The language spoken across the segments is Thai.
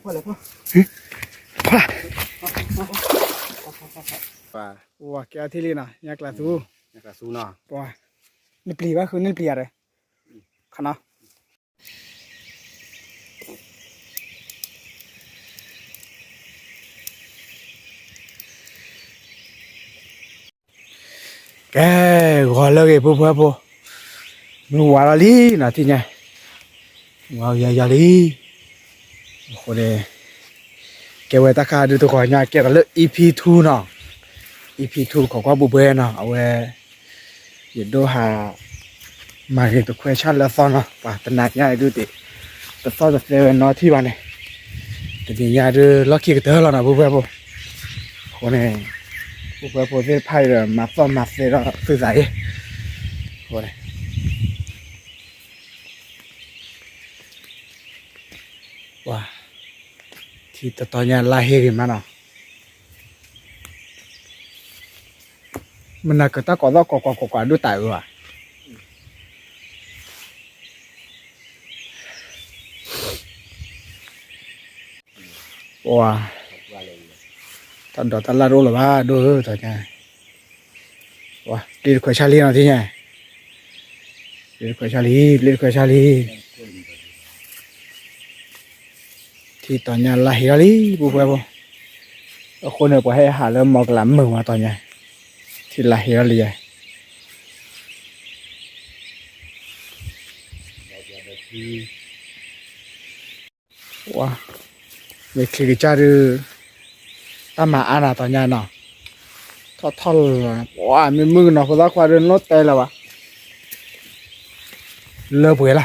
พ่อเลยพ่อ pa ป่า wa kya thili na yak la tu นี่ก็สู้เนาะ pa ni pli ba khu ni pli are khana แกขอเลิกไอ้พวกพวกมึงว่าละลีนะที่เนี่ยว่าอย่าลีคนเดียแกไว้ตาคาดูตัวก่อนเนี่ยแกก็เลิก EP2 เนาะ EP2 ของก็บุเบเนาะเอาไว้เดี๋ยวดูหามาเรียนตัว question แล้วซ้อนเนาะป่ะตนักเนี่ยดูติแต่ซ้อนจะเซเว่นเนาะที่วันนี้แต่เดี๋ยวเนี่ยดูล็อกกี้กันเถอะแล้วนะบุเบคนเนี่ยบุเบพอได้ไพ่เลยมาซ้อนมาเสร็จแล้วซื้อใส่คนเนี่ยว้าที่ตอนนี้ลาเฮกันมาเนาะมันน่าจะต้องก่อนดูตายว่ะว้าตอนตอนลาโรหรือว่าดูตอนนี้ว้าเรียนคุยชาลีเนาะที่เนี่ยเรียนคุยชาลีที่ตอนนี้ลาเฮลีบุบบุคนเนี่ยพอให้หาเริ่มมองหลังมือมาตอนนี้ที่ลาเฮลีว้าไม่เคยจะดูตามาอาณาตอนนี้เนาะทอดว้ามีมือเนาะพอสักวันเดินรถเตะแล้ววะเลิกเบื่อละ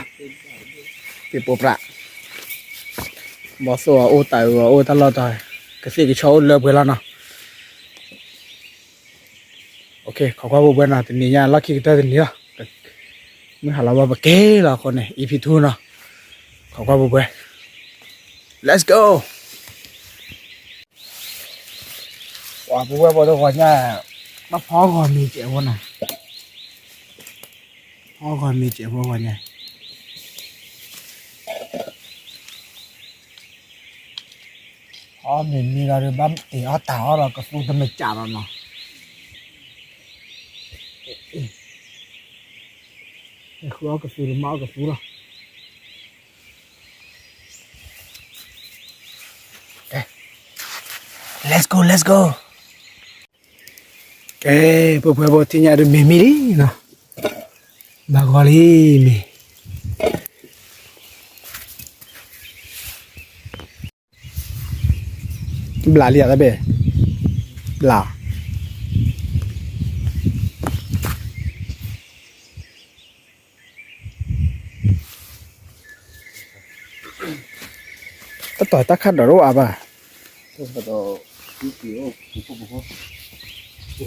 ติดปุ๊บละบอสว่าโอ้ตายว่าโอ้ตลอดตายก็สิกิโชว์เลิกเบื่อแล้วเนาะโอเคขอบคุณบุญนะทีนี้เนี่ยลักกี้ตัวนี้ละเมื่อหาเราว่าเก๋ละคนเนี่ย EP2 เนาะขอบคุณบุญ let's go ว่าบุญบอกตัวก่อนเนี่ยมาพ่อก่อนมีเจ้าวันน่ะพ่อก่อนมีเจ้าวันเนี่ยอ๋อมีเราเรื่องบ้านตีอ๋อตาอ๋อเราก็ฟูทำไมจ่าเราเนาะคือเอากระฟูหรือมาเอากระฟูล่ะlet's go แกพวกที่เนี่ยเรื่องมีเนาะบางคนมีบลาเลียได้เบ้บลาต่อยตะขัดดอกอ่ะป่ะ ตัวต่อที่เกี่ยวปุ๊บแก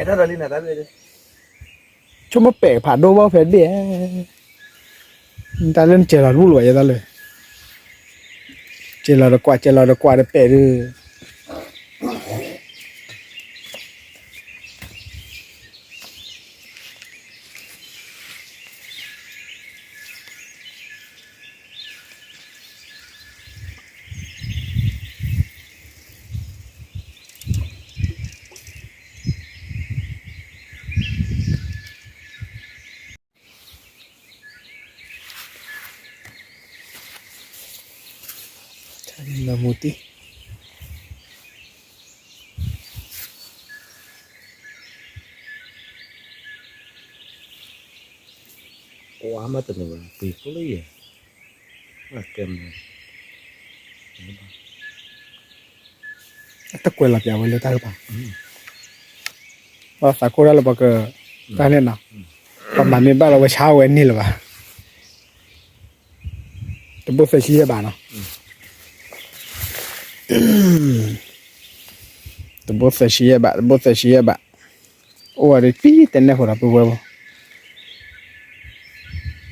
ถ้าเราเล่นอะไรเลย ชมมาเปะผ่านดูว่าเพชรเบี้ยตาเล่นเจริญรู้รวยยังเลยเจริญกว่าได้เปะดื้อละมุติโอ้อามาตัวหนึ่งปีกเลยว่าเต็มตะกวยหลับยาวเลยตาหรือเปล่าว่าสากุระเราบอกก็ได้เนี่ยนะประมาณนี้บ้านเราไปเช้าเว้นนี่หรือเปล่าแต่บุษชีบ้านเนาะแต่บุษชีบ้านโอ้ยปีเต็นเนี่ยหัวเราไปเว้ย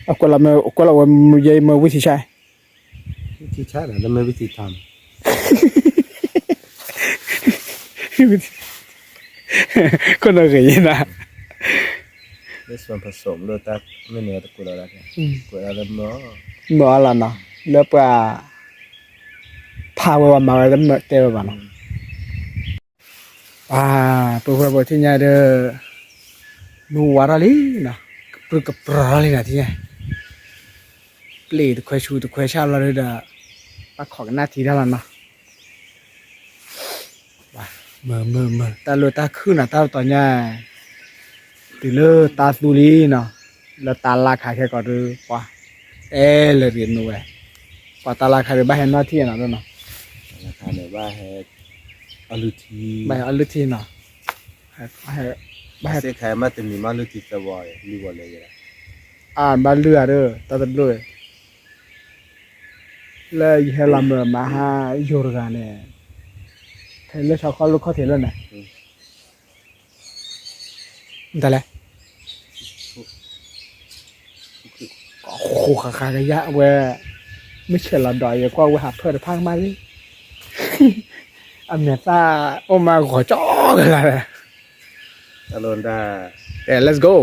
เอาคนละว่ามือใหญ่มือวิธีใช้ วิธีใช้หรือไม่วิธีท คนละเคยนะ ได้ส่วนผสมโดยตักไม่เหนือตะกุระแล้วกุระแล้วเนาะ บ่ล่ะเนาะแล้วปะพาว่ามาแล้วเมื่อเตบ่เนาะตัวพระบ่ที่ใหญ่เด้อนูวาราลีนะปรึกกับปราลีนะที่ใหญ่เปลี่ยนค่อยชูตัวค่อยชาแล้วเด้อปักขอกันหน้าที่ได้แล้วเนาะว่าเมื่อตาโลตาขึ้นน่ะตาตอนใหญ่ติเลตาสุลีเนาะแล้วตาลาขายแค่ก่อนเด้อว่าเลยเรียนนู่นเว้ยว่าตาลาขายได้บ้านหน้าที่น่ะเด้อเนาะ ราคาเนี่ยว่าให้อลุที บ้านอลุทีเนาะให้บ้าน เสียขายมาแต่มีมาลุทีตะวอยรีวอลเลย บ้านเรือเด้อตาตะด้วยแล้วอีเฮลัมมาหาโยรกาเนี่ยเทเลชาวเขาลูกเขาเทเลน่ะแต่ละโอ้โหขาระยะเว้ยไม่เชื่อเราดอยกว่าเว้ยหาเพื่อนพังมาดิอเมริกาโอมาขอจ้อกันละ ตะลอนได้ แต่ let's go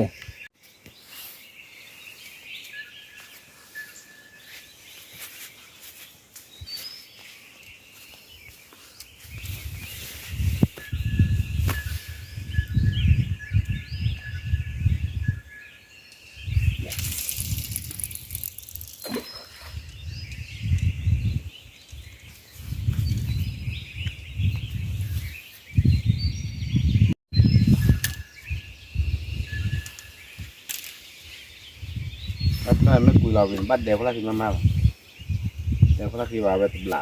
ถ้าไม่คุยเราเป็นบัดเดียวก็ที่มาเดี๋ยวก็ที่ว่าไปตบเหล่า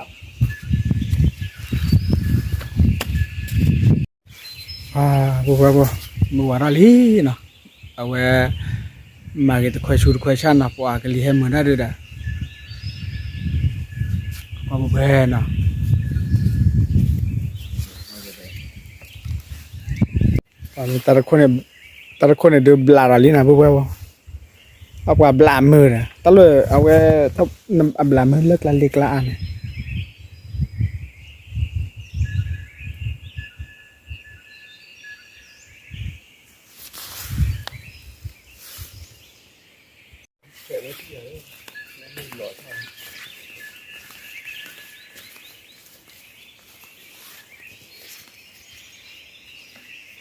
buat buat ali nah awe magi tu question nah po akali he mana ada dah apa buat nah kalau tarakone de belar ali nah buat apa belar mer dah talu awe tap belar mer lek lali kelaan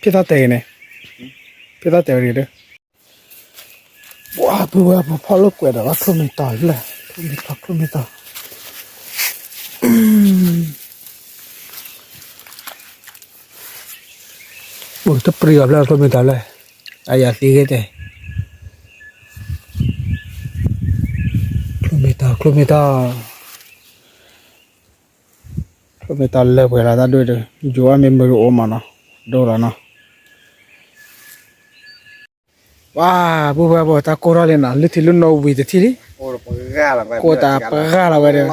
พี่ตาเตะเนี่ยพี่ตาเตะอะไรเด้อว้าพอลูกเกวดว่าทุ่มต่อเลยทุ่มต่อโอ้จะเปรียบแล้วทุ่มต่อเลยอายาตีกันเลยทุ่มต่อเลยเวลาตาด้วยเด้อจัวเมมเบอร์โอมาเนาะดูแล้วเนาะว้าบัวตาโคราเลนะลิทิลุนโนวิดทีนี้ โอ้ปะก้าละไป โคตาปะกาละไปเด้อ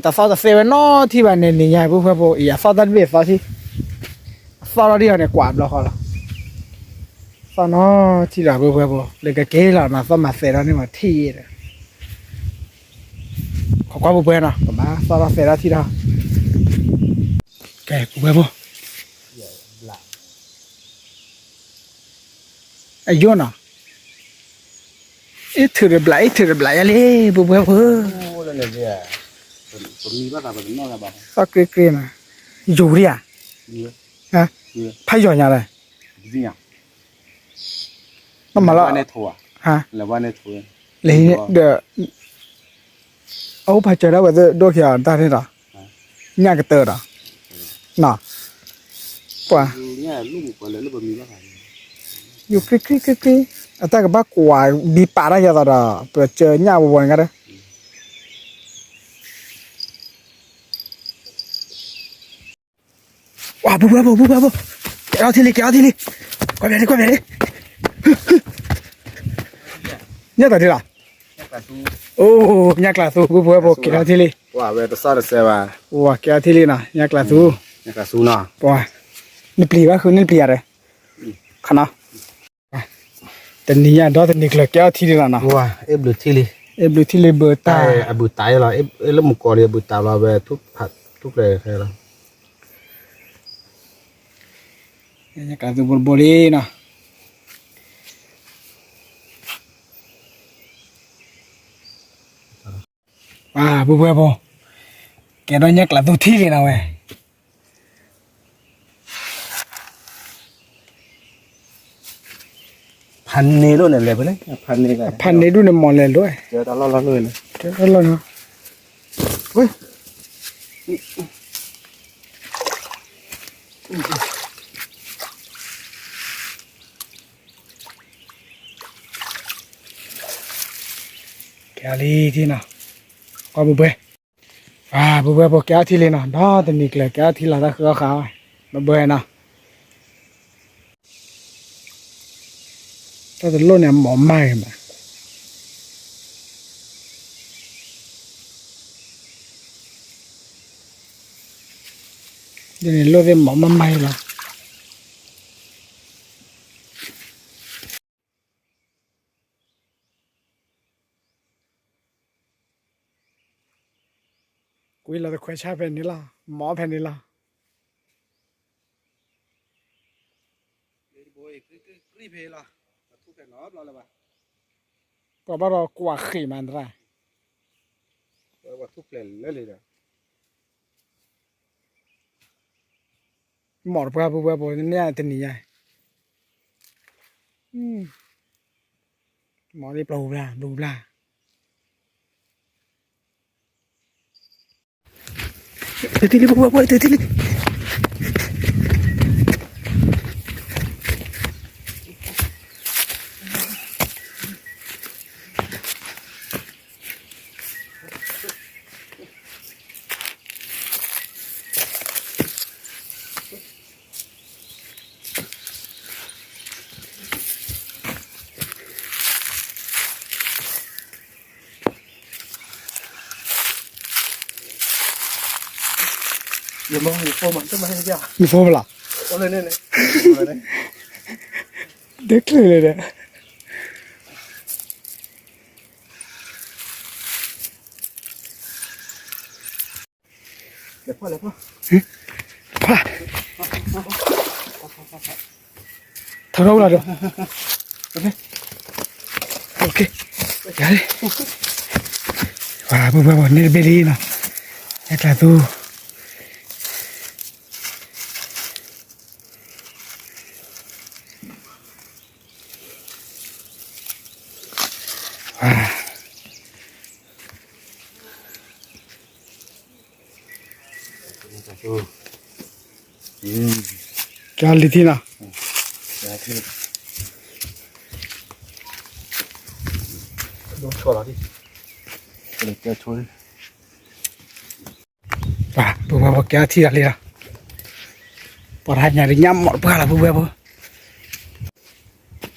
ตาซอตาเซเว่นเนาะที่บ้านเนี่ยนี่ไงบัวอียาซอตันเวฟที่ซอเราเดียวเนี่ยกวาดแล้วเขาละซอเนาะที่ละบัวเลยก็เกล้ามาซอมาเซรานี่มาที่เลยขอกว่าบัวเนาะก็มาซอมาเซราที่ละแกบัวไอ้ย้อนอ่ะถือเรียบร้อยอะไรบัว โอ้แล้วเนี่ยผมมีบ้างแบบนอกแบบ สักเกลียนะอยู่ดิอ่ะ เยอะ ฮะพายอนอะไร จริงอ่ะ น้ำมาแล้ว ว่าในถั่ว ฮะ แล้วว่าในถั่ว เลยเดี๋ยวเอาพายเจอแล้วว่าจะดูเขียวตาที่หรอเนี่ยก็เตอร์หรอน่ะป่ะ เนี่ยลูกกว่าเลยลูกแบบมีบ้าง อยู่คลิแต่ก็บ้ากว่าบีป่าได้ยังต่อเปิดเจอเนี่ยวนกันเลยว้าบัวแกเอาทีนี้กว่าแบบนี้เนี่ยต่อที่หรอโอ้เนี่ยกลาสูบัวแกเอาทีนี้ว่าเวทศาสตร์เสวา ว้าแกเอาทีนี้นะเนี่ยกลาสู เนี่ยก็สูน่ะ ว้านี่ปลีว่าคือนี่ปลีอะไรขนาดแต่นี่ยังดอแต่นี่กลัวแกเอาทีนี้ละนะ ว่าเอฟดูที่บลูที่เลยเบอร์ตา อบุตายเหรอเอฟแล้วมุกกอเรียบุตายเราเวทุกผัดทุกเลยใช่หรอ เนี่ยการดูบริเนาะว้าบุบเบอแกโดนเนี่ยกลับตัวที่เลยนะเว้ย พันนี้รุ่นอะไรไปเลยพันนี้กัน พันในดูในมอลเลยด้วย เจอตลอดเลยนะ เดี๋ยวเราเนาะเฮ้ยแกลีที่น่ะก็บุบเบบุบเบบอกแกที่เลยนะด้าแต่นี่แกแกที่เราตะคือเขาบุบเบนะถ้าจะล้นเนี่ยหมอไม่มาเดี๋ยวนี้ล้นเนี่ยหมอไม่หรอกูเราจะคุยชาเป็นนี่ล่ะหมอแผ่นนี่ล่ะ รีเพล่ะทุกแผ่นรอบเราเลยป่ะ ก็บ้าเรากว่าขี่มันได้ ว่าทุกแผ่นเลยนะ หมอปลาบัวบัวเนี่ยตัวนี้ไงหมอที่ปลูกละดูละเดี๋ยวที่นี่บัวบัวเดี๋ยวที่นี่อย่ามองอยู่โฟมันจะมาให้เดียว มีโฟมหรอ โอ้เลยเนี่ยเลย เด็กเลยเนี่ยเดี๋ยวพ่อเลยพ่อ พ่อทำเราละเดี๋ยวโอเคอย่าเลยว้าบัวบัวนี่เบลีนะไอ้ตาตูक्या ली थी ना छोड़ा đi क्या छोड़ वाह बुआ क्या थी डाली ना पर हाथ nhà nhắm mọt bữa là buआ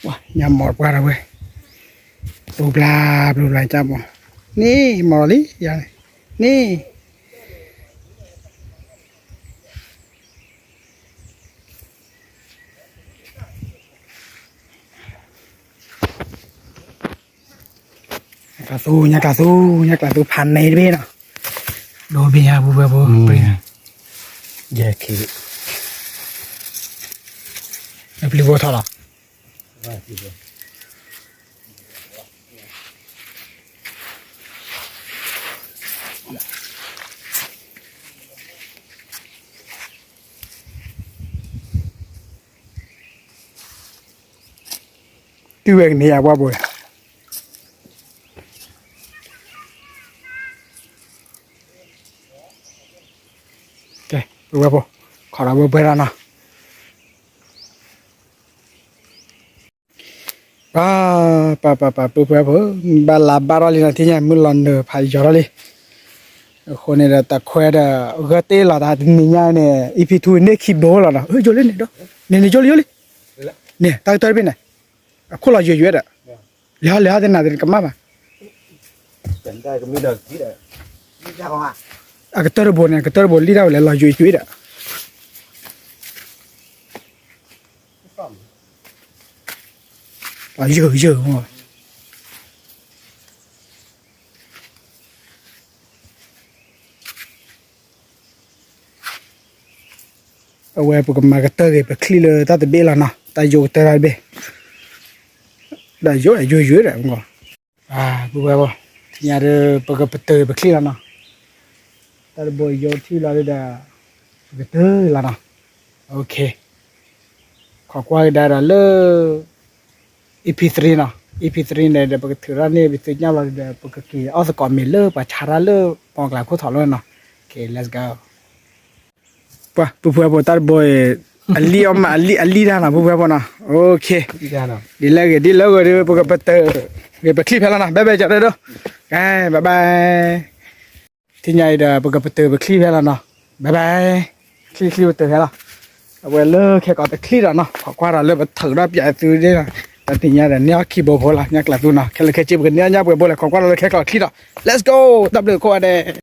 वाह nhắm mọt bữa là buआ blu bla chăm nè mò lý giờ nè cà su pan này đi nào đồ bây giờ bùa bây giờ dạ khi em đi vô thọ tiêu việc này qua buổi buat apa? Kalau buat berana. Buat apa? Bala barali nantinya mulan deh, pai jorali. Kau ni dah tak kau dah gati lah dah ninya ni ipi tu ni kip dola dah. Joli ni dah. Ni joli. Ni tak tahu ni. Aku lah jual dah. Lihat ni nanti kemana? Benda kami dah tidak. Jauh ah. Ketar bon lidah oleh lah jual dah. Dơ rồi. เอาไว้พวกมันก็เตอร์ไปคลีเลยตั้งแต่เบลล์นะแต่โยเตอร์ไปได้โยโยเลยมึงก็พวกเราที่ยาเดพวกก็เตอร์ไปคลีแล้วนะแต่บอยโยที่เราได้ไปเตอร์แล้วนะโอเคขอความได้ละเลย EP3 นะ EP3 เนี่ยเดี๋ยวพวกถือว่าเนี่ยไปซื้อยาเราเดี๋ยวพวกกี่เอาสกอร์เมลเลอร์ป่ะชาร์เลอร์ปองกลางคู่ถอดเลยเนาะโอเค let's go ป่ะพวกเราตัดบอยอัลลี่ออกมาอัลลี่ได้นะพวกเรานะโอเค ที่ด้านน่ะ ดีแล้วก็เดี๋ยวพวกก็ไปเตอร์ไปคลิปแล้วนะบ๊ายบายจัดเลยเด้อบ๊ายบายที่ใหญ่เดี๋ยวพวกก็ไปเตอร์ไปคลิปแล้วนะบ๊ายบายคลิปเตอร์แล้วเอาไว้เลิกแค่ก่อนแต่คลิปแล้วเนาะขอความเราเลิกไปถือรับใหญ่ซื้อได้นะแต่ที่ใหญ่เดี๋ยวนี้คีย์บอร์ดพอละเนี่ยกลับดูนะแค่เลยแค่จิ้มกันเนี่ยเนี่ยเปิดบอลเลยขอความเราเลิกแค่ก่อนคลิปแล้ว let's go ดับเบิลโคเด